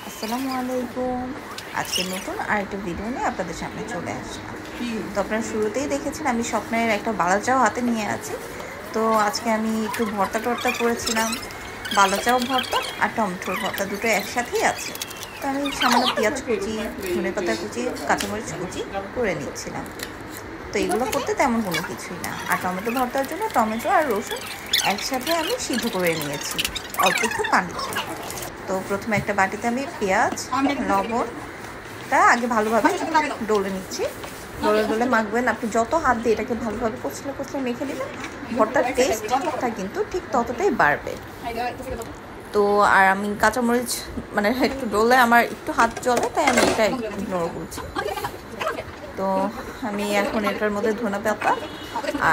আসসালামু আলাইকুম। আজকে নতুন আরেকটা ভিডিও নিয়ে আপনাদের সামনে চলে আসলাম। তো আপনারা শুরুতেই দেখেছেন আমি স্বপ্নের একটা বালাচাও হাতে নিয়ে আছি। তো আজকে আমি একটু ভর্তা করেছিলাম, বালাচাও ভর্তা আর টমেটোর ভর্তা দুটো একসাথেই আছে। তো আমি সামান্য পেঁয়াজ কুচি, ধনেপাতা কুচি, কাঁচামরিচ কুচি করে নিচ্ছিলাম। তো এগুলো করতে তেমন কোনো কিছুই না। আর টমেটো ভর্তার জন্য টমেটো আর রসুন একসাথে আমি সিদ্ধ করে নিয়েছি অল্প একটু পানি। তো প্রথমে একটা বাটিতে আমি পেঁয়াজ, লবণটা আগে ভালোভাবে ডলে নিচ্ছি। ডলে মাখবেন, আপনি যত হাত দিয়ে এটাকে ভালোভাবে কচলে মেখে নেবেন, ভর্তার টেস্টটা কিন্তু ঠিক ততটাই বাড়বে। তো আর আমি কাঁচামরিচ মানে একটু ডলে আমার একটু হাত জ্বলে, তাই আমি এটা ইগনোর করছি। তো আমি এখন এটার মধ্যে ধনেপাতা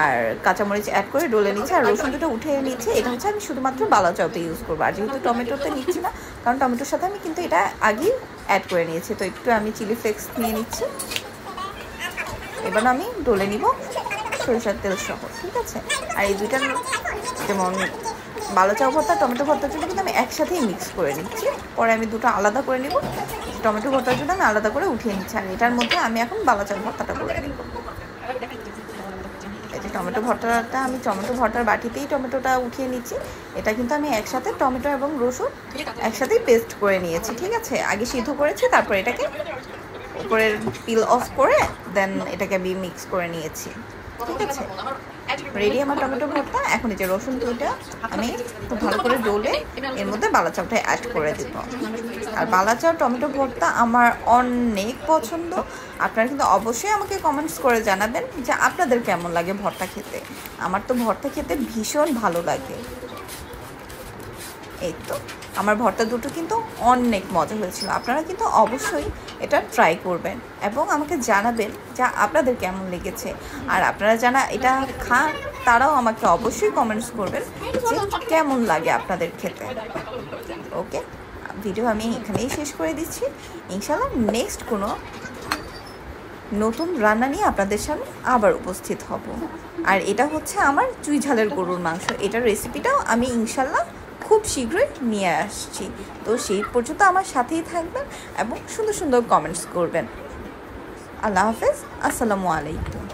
আর কাঁচামরিচ অ্যাড করে ডলে নিচ্ছি, আর রসুন দুটো উঠে নিচ্ছি। এটা হচ্ছে আমি শুধুমাত্র বালাচাওতে ইউজ করবো, আর যেহেতু টমেটোতে নিচ্ছি না, কারণ টমেটোর সাথে আমি কিন্তু এটা আগেই অ্যাড করে নিয়েছি। তো একটু আমি চিলি ফ্লেক্স নিয়ে নিচ্ছি। এবার আমি ডলে নিব সরিষার তেল সহ, ঠিক আছে। আর এই দুইটার যেমন বালাচাও ভর্তা টমেটো ভর্তার জন্য কিন্তু আমি একসাথেই মিক্স করে নিচ্ছি। পরে আমি দুটো আলাদা করে নিব, টমেটো ভর্তার জন্য আমি আলাদা করে উঠিয়ে নিচ্ছি। আর এটার মধ্যে আমি এখন বালাচাও ভর্তাটা করে নিব। এই যে টমেটো ভর্তাটা আমি টমেটো ভর্তার বাটিতেই টমেটোটা উঠিয়ে নিচ্ছি। এটা কিন্তু আমি একসাথে টমেটো এবং রসুন একসাথেই পেস্ট করে নিয়েছি, ঠিক আছে। আগে সিদ্ধ করেছি, তারপর এটাকে উপরের পিল অফ করে দেন এটাকে আমি মিক্স করে নিয়েছি, ঠিক আছে। রেডি আমার টমেটো ভর্তা। এখন এই যে রসুন দুইটা আমি খুব ভালো করে ডলে এর মধ্যে বালাচাওটা অ্যাড করে দিব। আর বালাচাও টমেটো ভর্তা আমার অনেক পছন্দ। আপনারা কিন্তু অবশ্যই আমাকে কমেন্টস করে জানাবেন যে আপনাদের কেমন লাগে ভর্তা খেতে। আমার তো ভর্তা খেতে ভীষণ ভালো লাগে। এই তো আমার ভর্তা দুটো কিন্তু অনেক মজা হয়েছিল। আপনারা কিন্তু অবশ্যই এটা ট্রাই করবেন এবং আমাকে জানাবেন যে আপনাদের কেমন লেগেছে। আর আপনারা যারা এটা খান তারাও আমাকে অবশ্যই কমেন্টস করবেন যে কেমন লাগে আপনাদের খেতে। ওকে, ভিডিও আমি এখানেই শেষ করে দিচ্ছি। ইনশাআল্লাহ নেক্সট কোনো নতুন রান্না নিয়ে আপনাদের সামনে আবার উপস্থিত হব। আর এটা হচ্ছে আমার চুই ঝালের গরুর মাংস। এটার রেসিপিটাও আমি ইনশাআল্লাহ খুব শীঘ্রই নিয়ে আসছি। তো সেই পর্যন্ত আমার সাথেই থাকবেন এবং সুন্দর সুন্দর কমেন্টস করবেন। আল্লাহ হাফেজ, আসসালামু আলাইকুম।